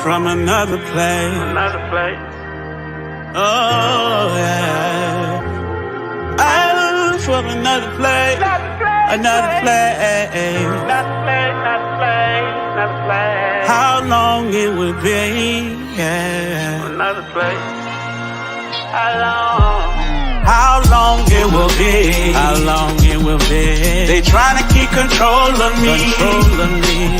from another place. Another place. Oh, yeah. I'm from another place. Another place. How long it will be, yeah. Another place. How long it will be. How long it will be. They trying to keep control of me.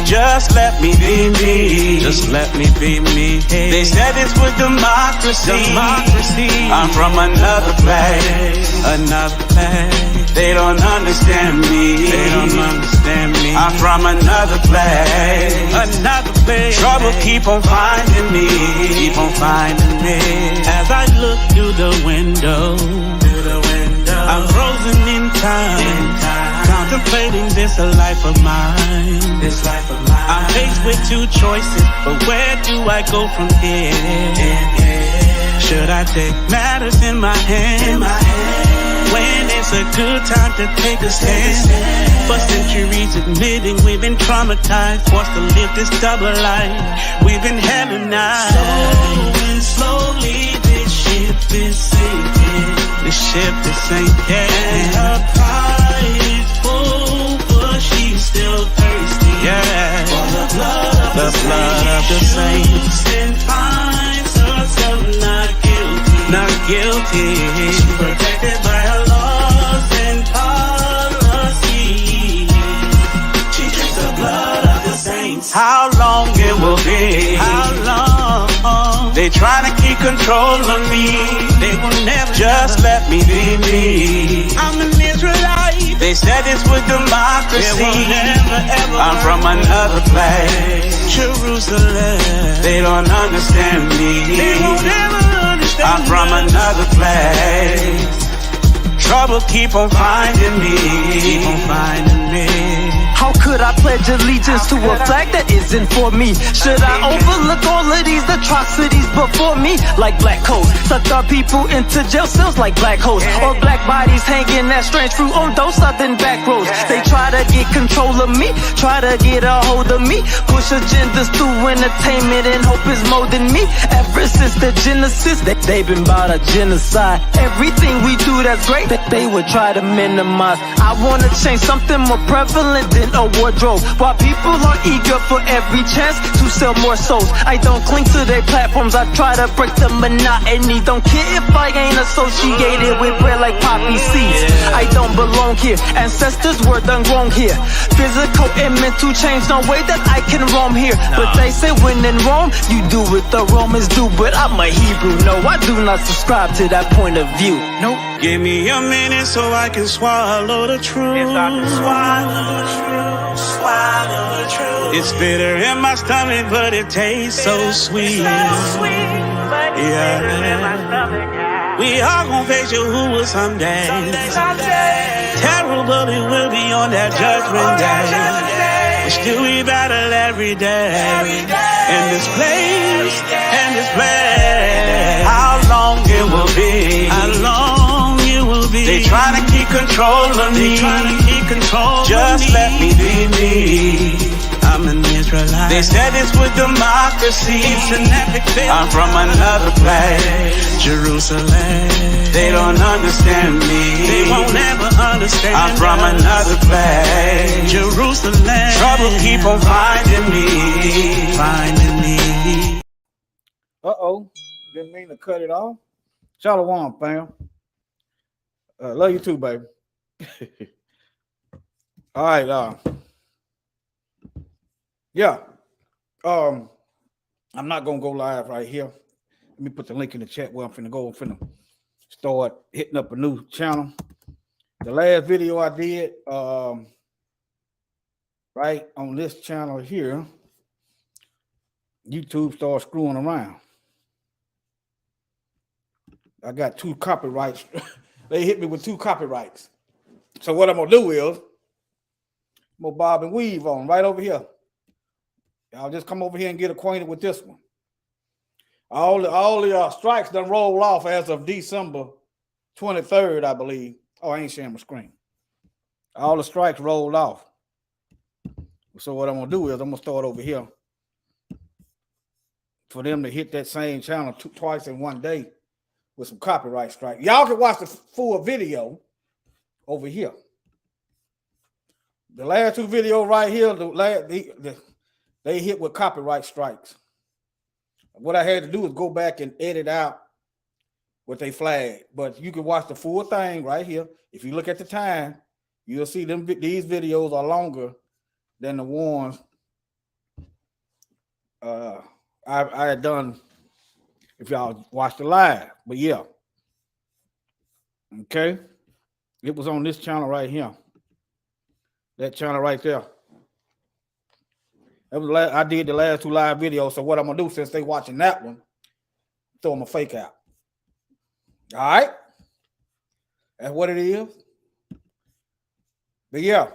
Just let me be me. Just let me be me. They said it's with democracy. I'm from another place. Another place. They don't understand me. They don't understand me. I'm from another place. Another place. Trouble keep on finding me. Keep on finding me. As I look through the window, I'm frozen in time. Contemplating this a life of mine. I'm faced with two choices, but where do I go from here? Should I take matters in my hands? When it's a good time to take a stand. For centuries admitting we've been traumatized, forced to live this double life. We've been Hellenized. Slowly this ship is sinking. The ship is sinking. And her pride is full, but she's still thirsty. Yeah. For the blood of the saints. And finds herself not guilty. Not guilty. She's protected by her laws and policies. She drinks the blood of the saints. How long it will be? How long? They trying to keep control of me. They will never. Just let me be me. I'm an Israelite. They said it's with democracy. I'm from another place. Jerusalem. They don't understand me. They won't ever understand. I'm from another place. Trouble keep on finding me. Keep on finding me. How could I pledge allegiance to a flag that isn't for me? Should I overlook all of these atrocities before me? Like black codes, suck our people into jail cells like black holes. Or black bodies hanging that strange fruit on those southern back roads. They try to get control of me, try to get a hold of me. Push agendas through entertainment and hope is molding me. Ever since the Genesis, they've been about a genocide. Everything we do that's great, they would try to minimize. I wanna change something more prevalent than a wardrobe. While people are eager for every chance to sell more souls, I don't cling to their platforms, I try to break the monotony. Don't care if I ain't associated with bread like poppy seeds. I don't belong here, ancestors were done wrong here. Physical and mental change, no way that I can roam here. But they say when in Rome, you do what the Romans do. But I'm a Hebrew, no, I do not subscribe to that point of view. Nope. Give me a minute so I can swallow the truth. Yes, I can swallow the truth. Swallow the truth. It's bitter in my stomach, but it tastes so sweet. Yeah. We all gon' face Yahuwah someday. Terrible, it will be on that judgment day. But still we battle every day. In this place, in this place. How long it will be? How long it will be? They trying to keep control of me. Just let me be me. I'm an Israelite. They said it's with democracy. It's an epic film. I'm from another place. Jerusalem. They don't understand me. They won't ever understand. I'm from another place. Jerusalem. Trouble keep on finding me. Finding me. Uh-oh. Didn't mean to cut it off. Shalom, fam. Love you too, baby. All right, yeah. I'm not gonna go live right here. Let me put the link in the chat where I'm finna go. I'm finna start hitting up a new channel. The last video I did, right on this channel here, YouTube started screwing around. I got 2 copyrights. They hit me with 2 copyrights. So what I'm gonna do is I'm gonna bob and weave on right over here. I'll just come over here and get acquainted with this one. All the strikes done roll off as of December 23rd, I believe. Oh, I ain't sharing my screen. All the strikes rolled off. So what I'm gonna do is I'm gonna start over here for them to hit that same channel twice in one day with some copyright strike. Y'all can watch the full video over here. The last two videos right here, they hit with copyright strikes. What I had to do was go back and edit out what they flagged. But you can watch the full thing right here. If you look at the time, you'll see these videos are longer than the ones I had done if y'all watched the live. But yeah. Okay. It was on this channel right here. That channel right there. That was I did the last two live videos. So what I'm gonna do, since they watching that one, throw them a fake out. All right. That's what it is. But yeah.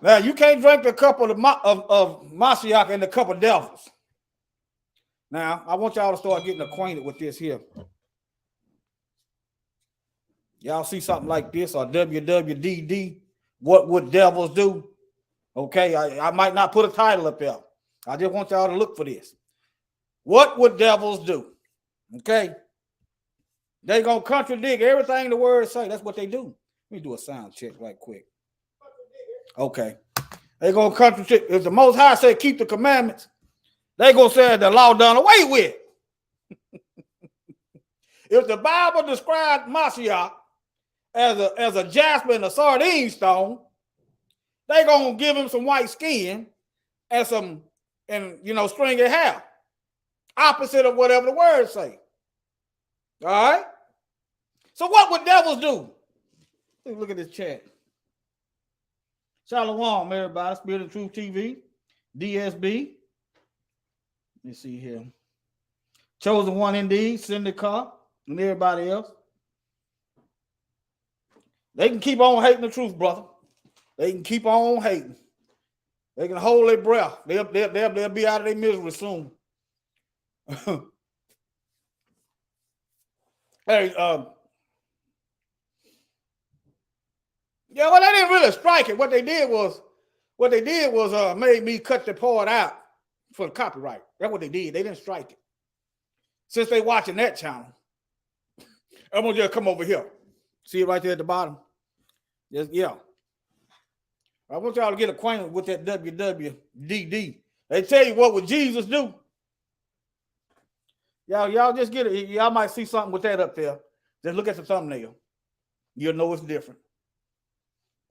Now you can't drink the cup of Mashiach and the cup of devils. Now I want y'all to start getting acquainted with this here. Y'all see something like this or WWDD? What would devils do? Okay, I might not put a title up there. I just want y'all to look for this. What would devils do? Okay. They gonna contradict everything the word say. That's what they do. Let me do a sound check right quick. Okay. They gonna contradict. If the Most High say keep the commandments, they gonna say the law done away with. If the Bible described Mashiach as a jasper and a sardine stone, they gonna give him some white skin and stringy hair. Opposite of whatever the words say. All right. So what would devils do? Look at this chat. Shalom, everybody. Spirit of Truth TV, DSB. Let's see here. Chosen One indeed, Cindy Carr, and everybody else. They can keep on hating the truth, brother. They can keep on hating. They can hold their breath. They'll be out of their misery soon. Hey, yeah, well, they didn't really strike it. What they did was made me cut the part out for the copyright. That's what they did. They didn't strike it. Since they watching that channel, I'm gonna just come over here. See it right there at the bottom. Just yeah. I want y'all to get acquainted with that WWDD. They tell you what would Jesus do. Y'all just get it. Y'all might see something with that up there. Just look at the thumbnail. You'll know it's different.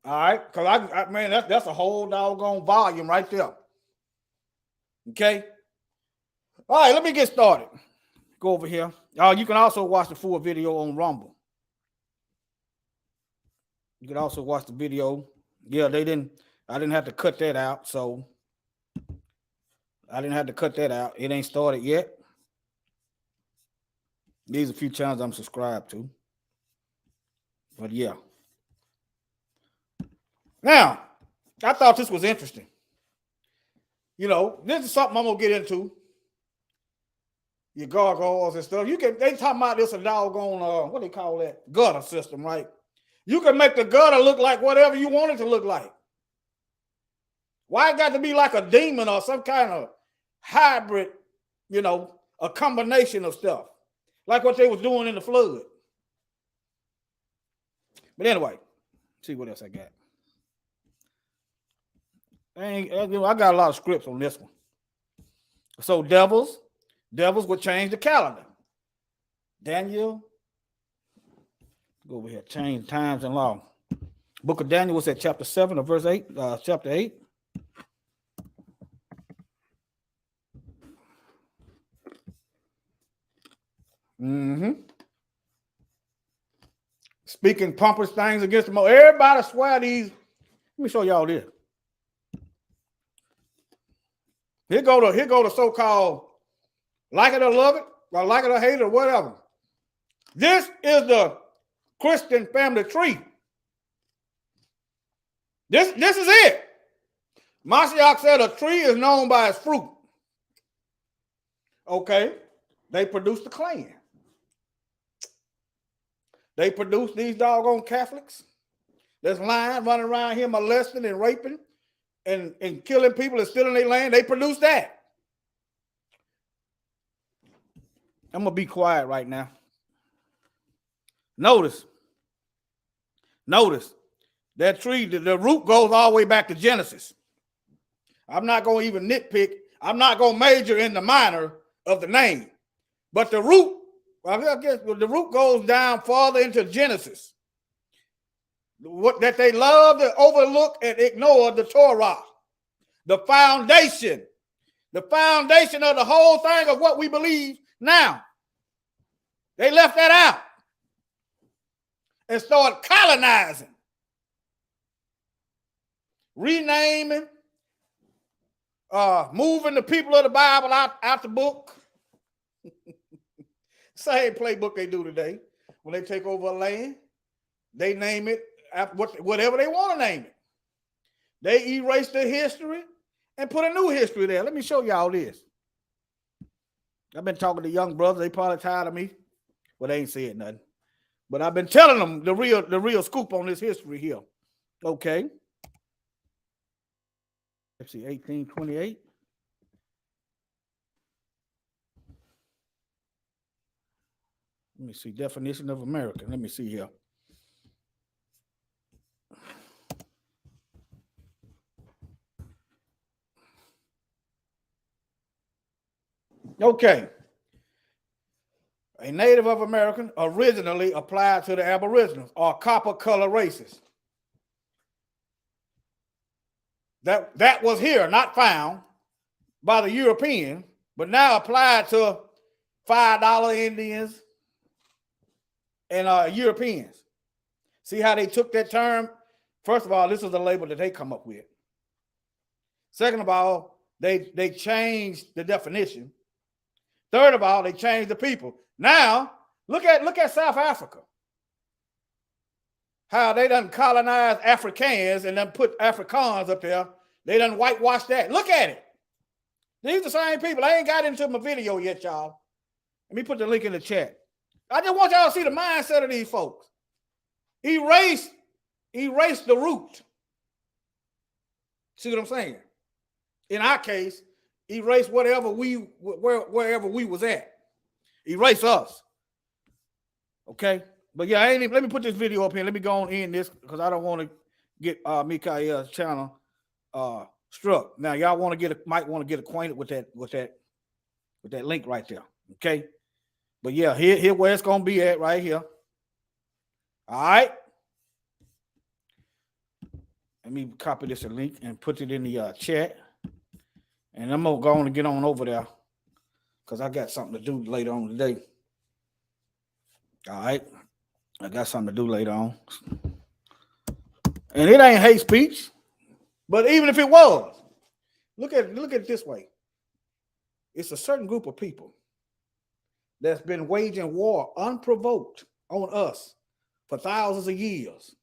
All right, because I man, that's a whole doggone volume right there. Okay. All right, let me get started. Go over here. You can also watch the full video on Rumble. You can also watch the video. Yeah, I didn't have to cut that out, so I didn't have to cut that out. It ain't started yet. These are a few channels I'm subscribed to. But yeah. Now, I thought this was interesting. You know, this is something I'm gonna get into. Your gargoyles and stuff. They talking about this a doggone what they call that? Gutter system, right? You can make the gutter look like whatever you want it to look like. Why it got to be like a demon or some kind of hybrid, a combination of stuff, like what they was doing in the flood. But anyway, see what else I got. I got a lot of scripts on this one. So devils would change the calendar. Daniel, go over here, change times and law. Book of Daniel was at chapter 7 or verse 8, chapter 8. Speaking pompous things against them. Everybody swear these. Let me show y'all this. Here go the so-called like it or love it, or like it or hate it, or whatever. This is the Christian family tree. This is it. Mashiach said a tree is known by its fruit. Okay, they produce the clan. They produce these doggone Catholics that's lying, running around here molesting and raping and killing people and stealing their land. They produce that. I'm gonna be quiet right now. Notice that tree, the root goes all the way back to Genesis. I'm not gonna even nitpick. I'm not gonna major in the minor of the name, but the root, I guess the root goes down farther into Genesis. What that they love to overlook and ignore the Torah, the foundation of the whole thing of what we believe now. They left that out and started colonizing, renaming, moving the people of the Bible out the book. Same playbook they do today. When they take over a land, they name it whatever they want to name it. They erase the history and put a new history there. Let me show y'all this. I've been talking to young brothers. They probably tired of me, but they ain't saying nothing. But I've been telling them the real scoop on this history here. Okay. Let's see, 1828. Let me see, definition of American. Let me see here. Okay. A Native of American originally applied to the Aboriginals or copper color races. That was here, not found by the European, but now applied to $5 Indians and Europeans. See how they took that term? First of all, this is the label that they come up with. Second of all, they changed the definition. Third of all, they changed the people. Now, look at South Africa. How they done colonized Africans and then put Afrikaans up there. They done whitewash that. Look at it. These are the same people. I ain't got into my video yet, y'all. Let me put the link in the chat. I just want y'all to see the mindset of these folks. Erase the root. See what I'm saying? In our case, erase wherever we was at. Erase us. Okay? But yeah, let me put this video up here. Let me go on in this because I don't want to get Mikael's channel struck. Now, y'all might want to get acquainted with that link right there. Okay? But yeah, here where it's gonna be at right here. All right. Let me copy this link and put it in the chat. And I'm gonna go on and get on over there because I got something to do later on today. All right. I got something to do later on. And it ain't hate speech. But even if it was, look at it this way. It's a certain group of people that's been waging war unprovoked on us for thousands of years.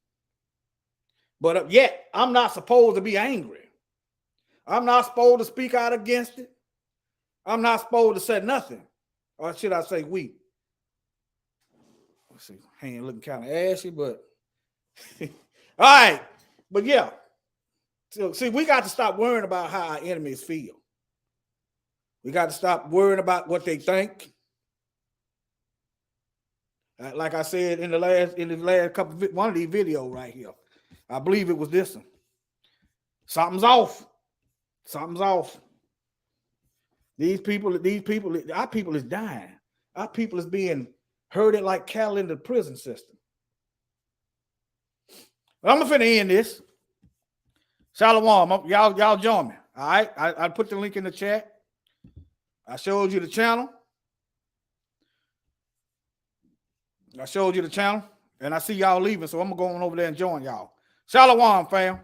But yet, I'm not supposed to be angry. I'm not supposed to speak out against it. I'm not supposed to say nothing. Or should I say we? Let's see, hand looking kind of ashy, but all right. But yeah. So, see, we got to stop worrying about how our enemies feel. We got to stop worrying about what they think. Like I said in the last couple of one of these videos right here, I believe it was this one. Something's off. Something's off. Our people is dying. Our people is being herded like cattle in the prison system. I'm gonna end this. Shalom. Y'all join me. All right. I put the link in the chat. I showed you the channel. And I see y'all leaving, so I'm gonna go on over there and join y'all. Shalom, fam.